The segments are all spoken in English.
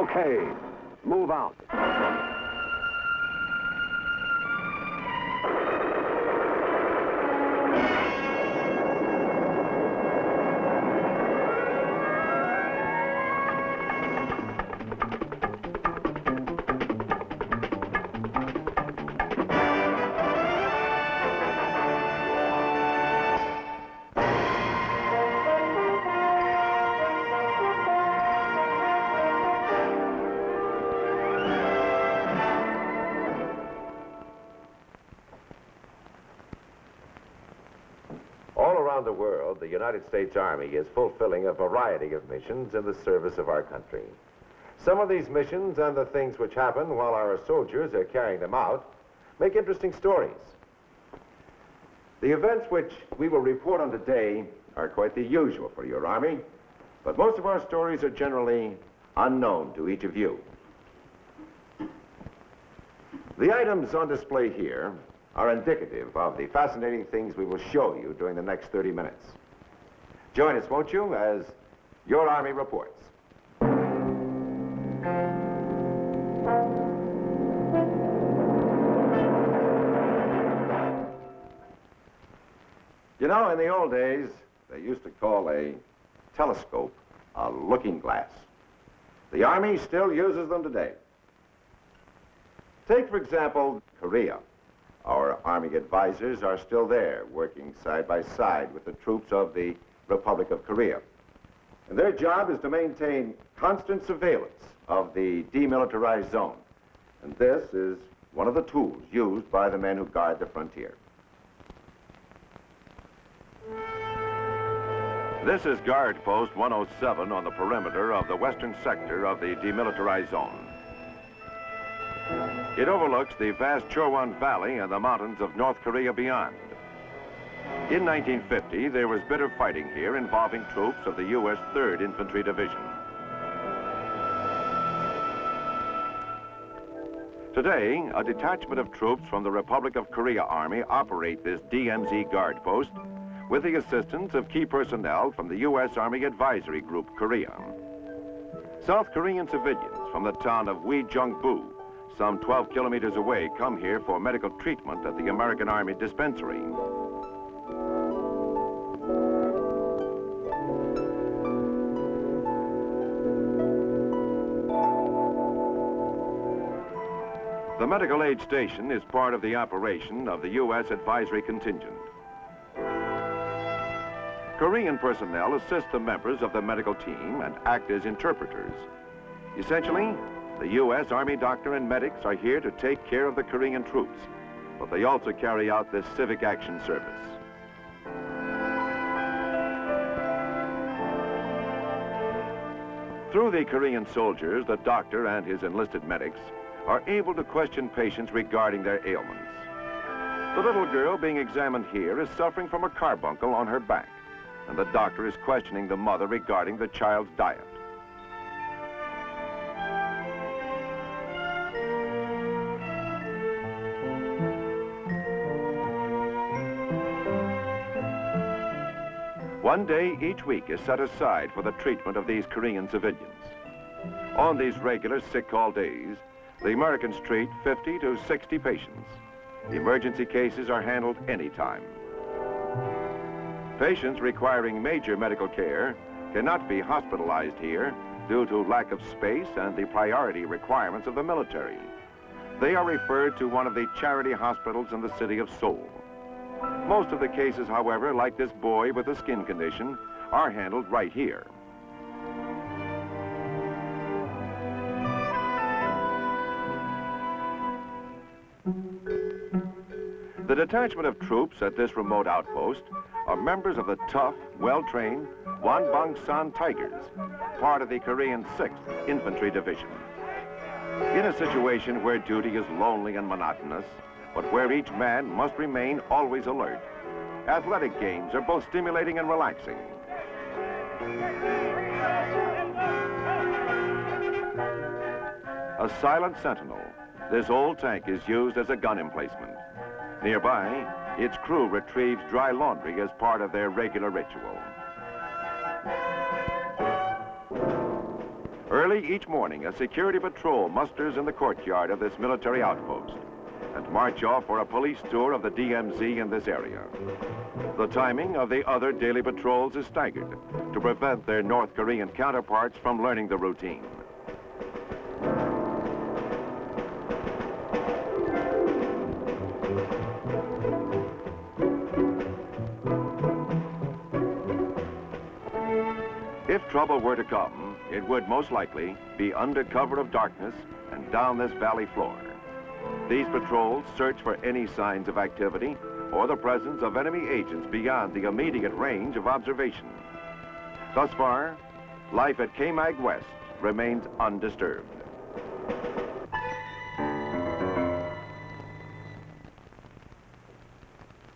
Okay, move out. Around the world, the United States Army is fulfilling a variety of missions in the service of our country. Some of these missions and the things which happen while our soldiers are carrying them out make interesting stories. The events which we will report on today are quite the usual for your Army, but most of our stories are generally unknown to each of you. The items on display here are indicative of the fascinating things we will show you during the next 30 minutes. Join us, won't you, as your Army reports. You know, in the old days, they used to call a telescope a looking glass. The Army still uses them today. Take, for example, Korea. Our Army advisors are still there, working side by side with the troops of the Republic of Korea. And their job is to maintain constant surveillance of the demilitarized zone. And this is one of the tools used by the men who guard the frontier. This is Guard Post 107 on the perimeter of the western sector of the demilitarized zone. It overlooks the vast Chowan Valley and the mountains of North Korea beyond. In 1950, there was bitter fighting here involving troops of the U.S. 3rd Infantry Division. Today, a detachment of troops from the Republic of Korea Army operate this DMZ Guard Post with the assistance of key personnel from the U.S. Army Advisory Group Korea. South Korean civilians from the town of Uijeongbu, some 12 kilometers away, come here for medical treatment at the American Army Dispensary. The medical aid station is part of the operation of the U.S. Advisory Contingent. Korean personnel assist the members of the medical team and act as interpreters. Essentially, the U.S. Army doctor and medics are here to take care of the Korean troops, but they also carry out this civic action service. Through the Korean soldiers, the doctor and his enlisted medics are able to question patients regarding their ailments. The little girl being examined here is suffering from a carbuncle on her back, and the doctor is questioning the mother regarding the child's diet. One day each week is set aside for the treatment of these Korean civilians. On these regular sick call days, the Americans treat 50 to 60 patients. The emergency cases are handled anytime. Patients requiring major medical care cannot be hospitalized here due to lack of space and the priority requirements of the military. They are referred to one of the charity hospitals in the city of Seoul. Most of the cases, however, like this boy with a skin condition, are handled right here. The detachment of troops at this remote outpost are members of the tough, well-trained Wonbang-san Tigers, part of the Korean 6th Infantry Division. In a situation where duty is lonely and monotonous, but where each man must remain always alert, athletic games are both stimulating and relaxing. A silent sentinel, this old tank is used as a gun emplacement. Nearby, its crew retrieves dry laundry as part of their regular ritual. Early each morning, a security patrol musters in the courtyard of this military outpost and march off for a police tour of the DMZ in this area. The timing of the other daily patrols is staggered to prevent their North Korean counterparts from learning the routine. If trouble were to come, it would most likely be under cover of darkness and down this valley floor. These patrols search for any signs of activity or the presence of enemy agents beyond the immediate range of observation. Thus far, life at K-Mag West remains undisturbed.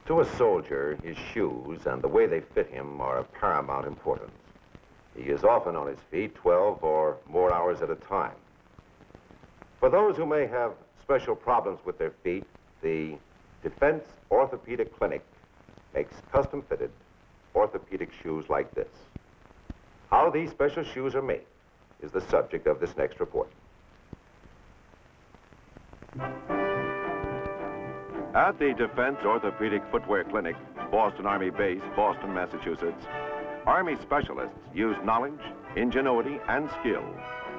To a soldier, his shoes and the way they fit him are of paramount importance. He is often on his feet 12 or more hours at a time. For those who may have special problems with their feet, the Defense Orthopedic Clinic makes custom-fitted orthopedic shoes like this. How these special shoes are made is the subject of this next report. At the Defense Orthopedic Footwear Clinic, Boston Army Base, Boston, Massachusetts, Army specialists use knowledge, ingenuity, and skill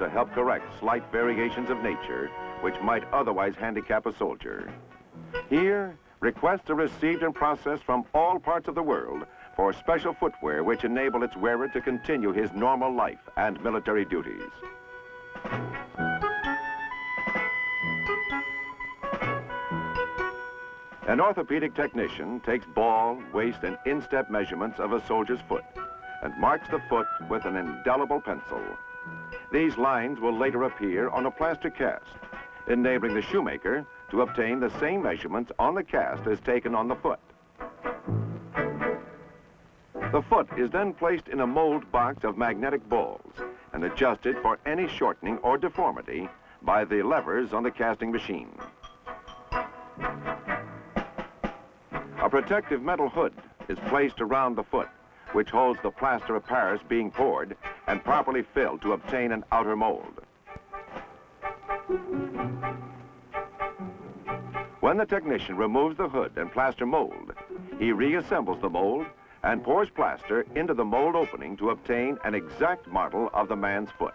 to help correct slight variations of nature which might otherwise handicap a soldier. Here, requests are received and processed from all parts of the world for special footwear which enable its wearer to continue his normal life and military duties. An orthopedic technician takes ball, waist, and instep measurements of a soldier's foot and marks the foot with an indelible pencil. These lines will later appear on a plaster cast, enabling the shoemaker to obtain the same measurements on the cast as taken on the foot. The foot is then placed in a mold box of magnetic balls and adjusted for any shortening or deformity by the levers on the casting machine. A protective metal hood is placed around the foot, which holds the plaster of Paris being poured and properly filled to obtain an outer mold. When the technician removes the hood and plaster mold, he reassembles the mold and pours plaster into the mold opening to obtain an exact model of the man's foot.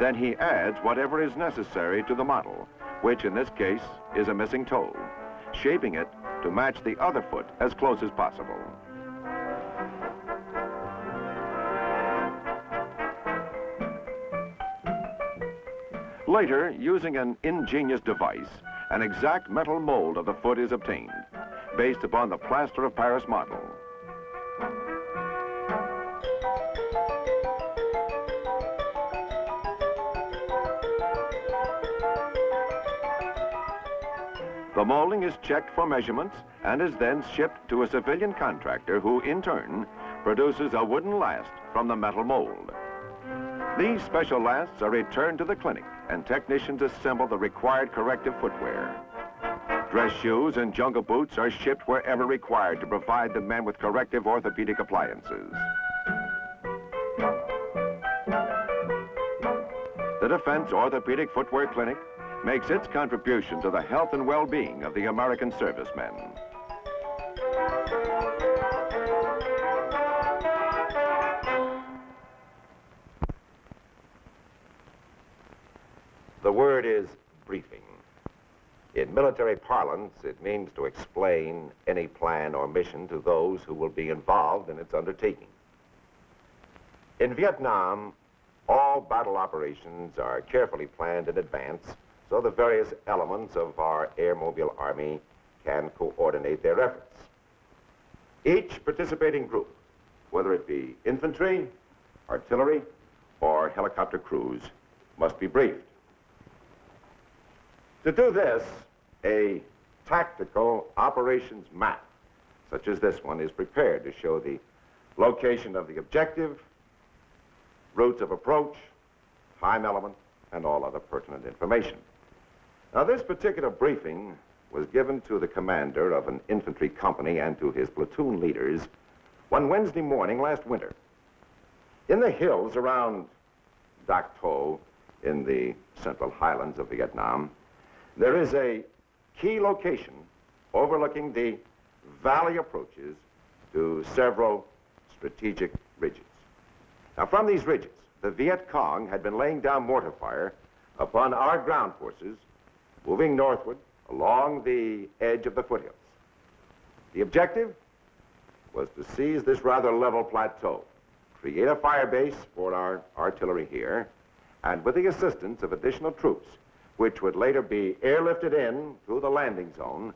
Then he adds whatever is necessary to the model, which in this case is a missing toe, shaping it to match the other foot as close as possible. Later, using an ingenious device, an exact metal mold of the foot is obtained, based upon the plaster of Paris model. The molding is checked for measurements and is then shipped to a civilian contractor who, in turn, produces a wooden last from the metal mold. These special lasts are returned to the clinic and technicians assemble the required corrective footwear. Dress shoes and jungle boots are shipped wherever required to provide the men with corrective orthopedic appliances. The Defense Orthopedic Footwear Clinic makes its contribution to the health and well-being of the American servicemen. The word is briefing. In military parlance, it means to explain any plan or mission to those who will be involved in its undertaking. In Vietnam, all battle operations are carefully planned in advance so the various elements of our airmobile army can coordinate their efforts. Each participating group, whether it be infantry, artillery, or helicopter crews, must be briefed. To do this, a tactical operations map, such as this one, is prepared to show the location of the objective, routes of approach, time element, and all other pertinent information. Now, this particular briefing was given to the commander of an infantry company and to his platoon leaders one Wednesday morning last winter. In the hills around Dak To, in the central highlands of Vietnam, there is a key location overlooking the valley approaches to several strategic ridges. Now, from these ridges, the Viet Cong had been laying down mortar fire upon our ground forces moving northward along the edge of the foothills. The objective was to seize this rather level plateau, create a fire base for our artillery here, and with the assistance of additional troops, which would later be airlifted in through the landing zone,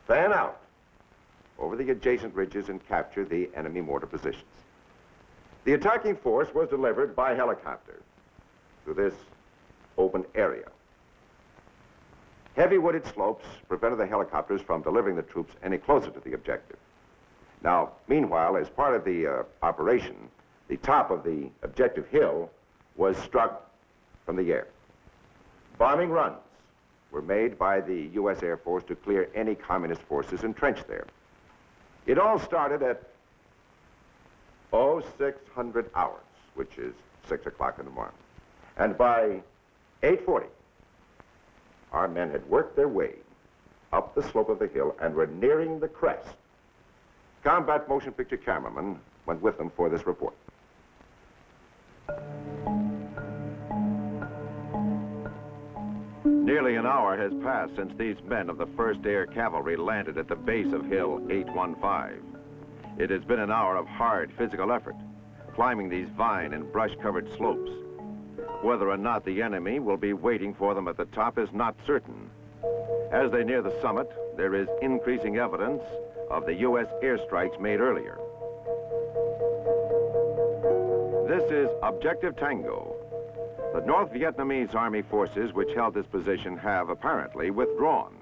fan out over the adjacent ridges and capture the enemy mortar positions. The attacking force was delivered by helicopter to this open area. Heavy wooded slopes prevented the helicopters from delivering the troops any closer to the objective. Now, meanwhile, as part of the operation, the top of the objective hill was struck from the air. Bombing runs were made by the U.S. Air Force to clear any communist forces entrenched there. It all started at 0600 hours, which is 6 o'clock in the morning. And by 8:40, our men had worked their way up the slope of the hill and were nearing the crest. Combat motion picture cameraman went with them for this report. Nearly an hour has passed since these men of the 1st Air Cavalry landed at the base of Hill 815. It has been an hour of hard physical effort, climbing these vine and brush-covered slopes. Whether or not the enemy will be waiting for them at the top is not certain. As they near the summit, there is increasing evidence of the U.S. airstrikes made earlier. This is Objective Tango. The North Vietnamese Army forces which held this position have apparently withdrawn.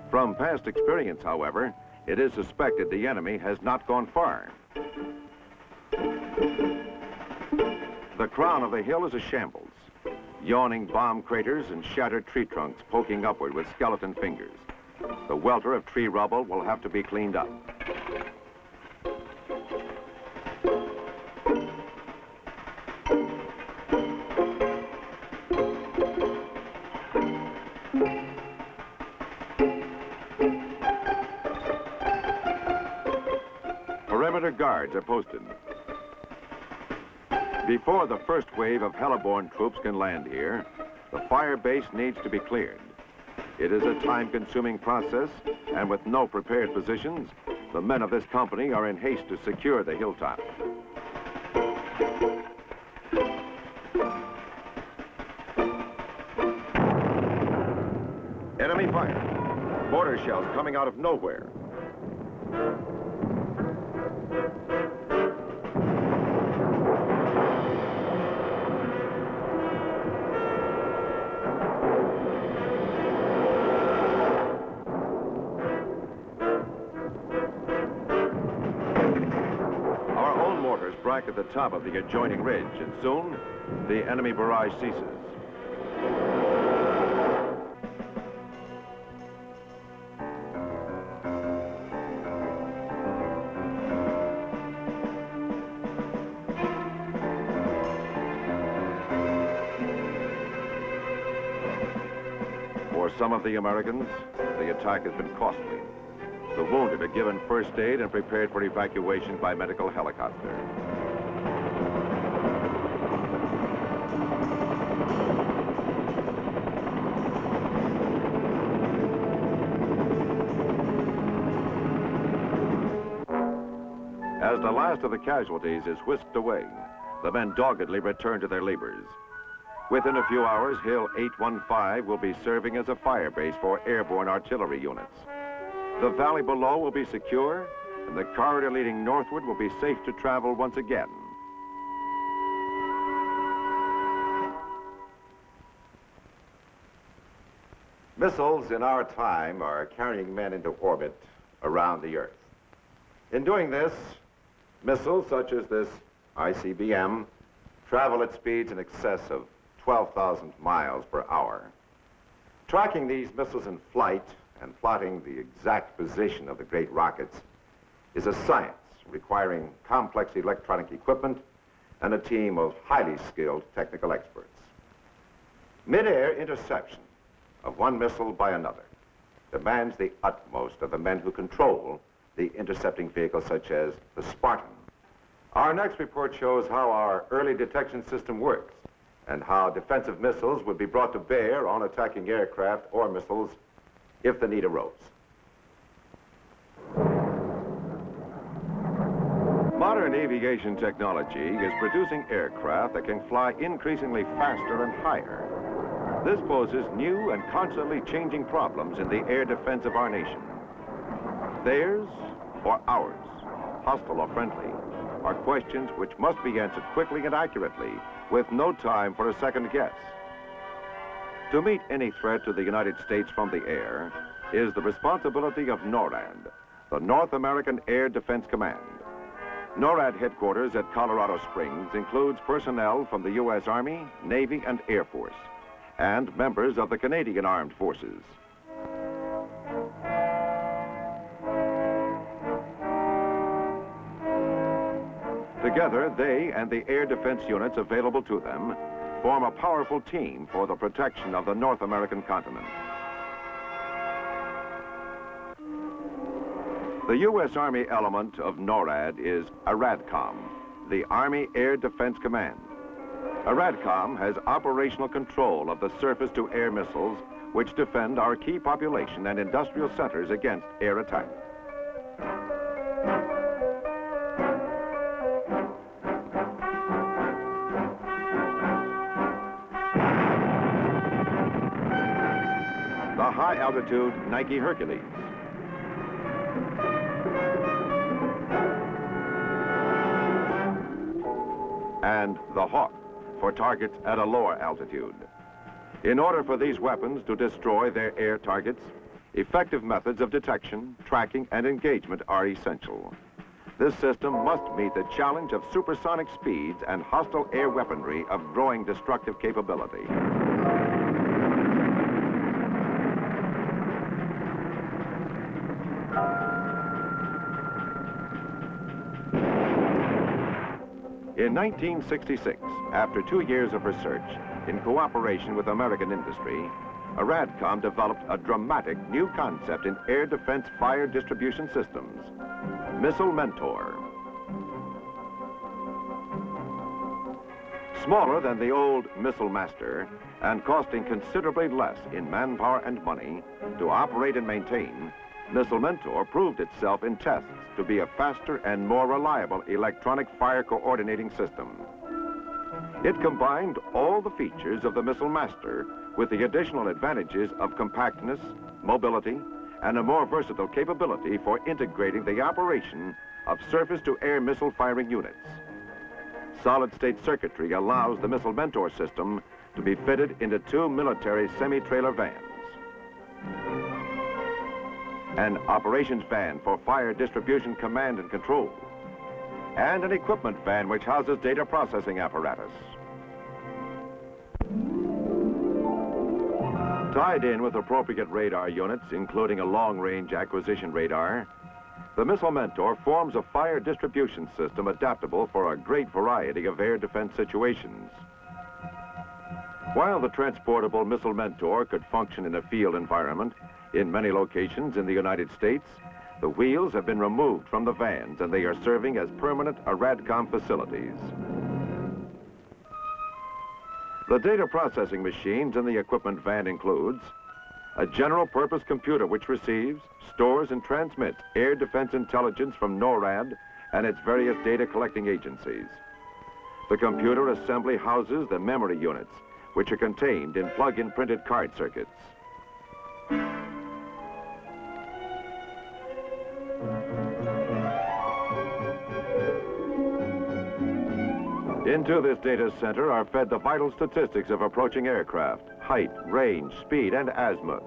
From past experience, however, it is suspected the enemy has not gone far. The crown of the hill is a shambles. Yawning bomb craters and shattered tree trunks poking upward with skeleton fingers. The welter of tree rubble will have to be cleaned up. Perimeter guards are posted. Before the first wave of heliborne troops can land here, the fire base needs to be cleared. It is a time-consuming process, and with no prepared positions, the men of this company are in haste to secure the hilltop. Enemy fire. Mortar shells coming out of nowhere. At the top of the adjoining ridge, and soon the enemy barrage ceases. For some of the Americans, the attack has been costly. The wounded are given first aid and prepared for evacuation by medical helicopter. As the last of the casualties is whisked away, the men doggedly return to their labors. Within a few hours, Hill 815 will be serving as a fire base for airborne artillery units. The valley below will be secure, and the corridor leading northward will be safe to travel once again. Missiles in our time are carrying men into orbit around the Earth. In doing this, missiles such as this ICBM travel at speeds in excess of 12,000 miles per hour. Tracking these missiles in flight and plotting the exact position of the great rockets is a science requiring complex electronic equipment and a team of highly skilled technical experts. Mid-air interception of one missile by another demands the utmost of the men who control the intercepting vehicles such as the Spartan. Our next report shows how our early detection system works and how defensive missiles would be brought to bear on attacking aircraft or missiles if the need arose. Modern aviation technology is producing aircraft that can fly increasingly faster and higher. This poses new and constantly changing problems in the air defense of our nation. Theirs or ours, hostile or friendly, are questions which must be answered quickly and accurately, with no time for a second guess. To meet any threat to the United States from the air is the responsibility of NORAD, the North American Air Defense Command. NORAD headquarters at Colorado Springs includes personnel from the U.S. Army, Navy, and Air Force, and members of the Canadian Armed Forces. Together, they and the air defense units available to them form a powerful team for the protection of the North American continent. The U.S. Army element of NORAD is ARADCOM, the Army Air Defense Command. ARADCOM has operational control of the surface-to-air missiles which defend our key population and industrial centers against air attack. The high-altitude Nike Hercules. And the Hawk, for targets at a lower altitude. In order for these weapons to destroy their air targets, effective methods of detection, tracking, and engagement are essential. This system must meet the challenge of supersonic speeds and hostile air weaponry of growing destructive capability. In 1966, after 2 years of research, in cooperation with American industry, ARADCOM developed a dramatic new concept in air defense fire distribution systems, Missile Mentor. Smaller than the old Missile Master and costing considerably less in manpower and money to operate and maintain, Missile Mentor proved itself in tests to be a faster and more reliable electronic fire coordinating system. It combined all the features of the Missile Master with the additional advantages of compactness, mobility, and a more versatile capability for integrating the operation of surface-to-air missile firing units. Solid-state circuitry allows the Missile Mentor system to be fitted into 2 military semi-trailer vans. An operations van for fire distribution command and control, and an equipment van which houses data processing apparatus. Tied in with appropriate radar units, including a long-range acquisition radar, the Missile Mentor forms a fire distribution system adaptable for a great variety of air defense situations. While the transportable Missile Mentor could function in a field environment, in many locations in the United States, the wheels have been removed from the vans and they are serving as permanent ARADCOM facilities. The data processing machines in the equipment van includes a general-purpose computer which receives, stores, and transmits air defense intelligence from NORAD and its various data collecting agencies. The computer assembly houses the memory units, which are contained in plug-in printed card circuits. Into this data center are fed the vital statistics of approaching aircraft, height, range, speed, and azimuth.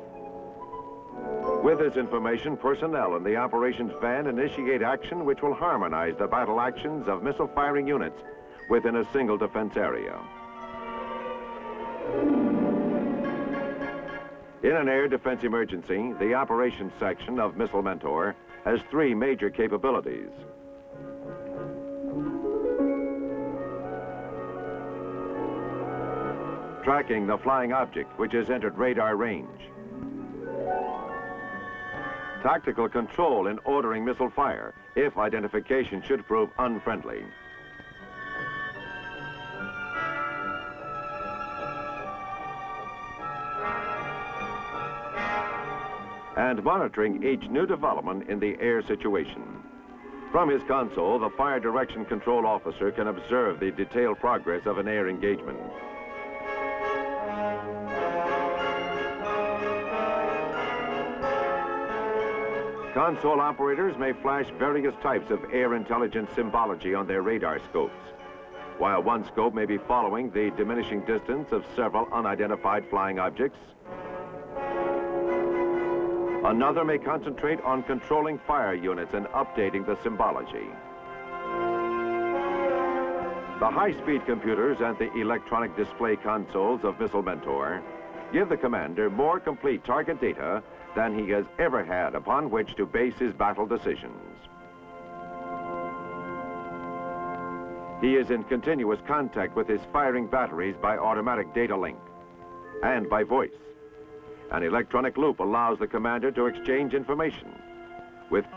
With this information, personnel in the operations van initiate action which will harmonize the battle actions of missile firing units within a single defense area. In an air defense emergency, the operations section of Missile Mentor has three major capabilities. Tracking the flying object which has entered radar range. Tactical control in ordering missile fire if identification should prove unfriendly. And monitoring each new development in the air situation. From his console, the fire direction control officer can observe the detailed progress of an air engagement. Console operators may flash various types of air intelligence symbology on their radar scopes, while one scope may be following the diminishing distance of several unidentified flying objects. Another may concentrate on controlling fire units and updating the symbology. The high-speed computers and the electronic display consoles of Missile Mentor give the commander more complete target data than he has ever had upon which to base his battle decisions. He is in continuous contact with his firing batteries by automatic data link and by voice. An electronic loop allows the commander to exchange information with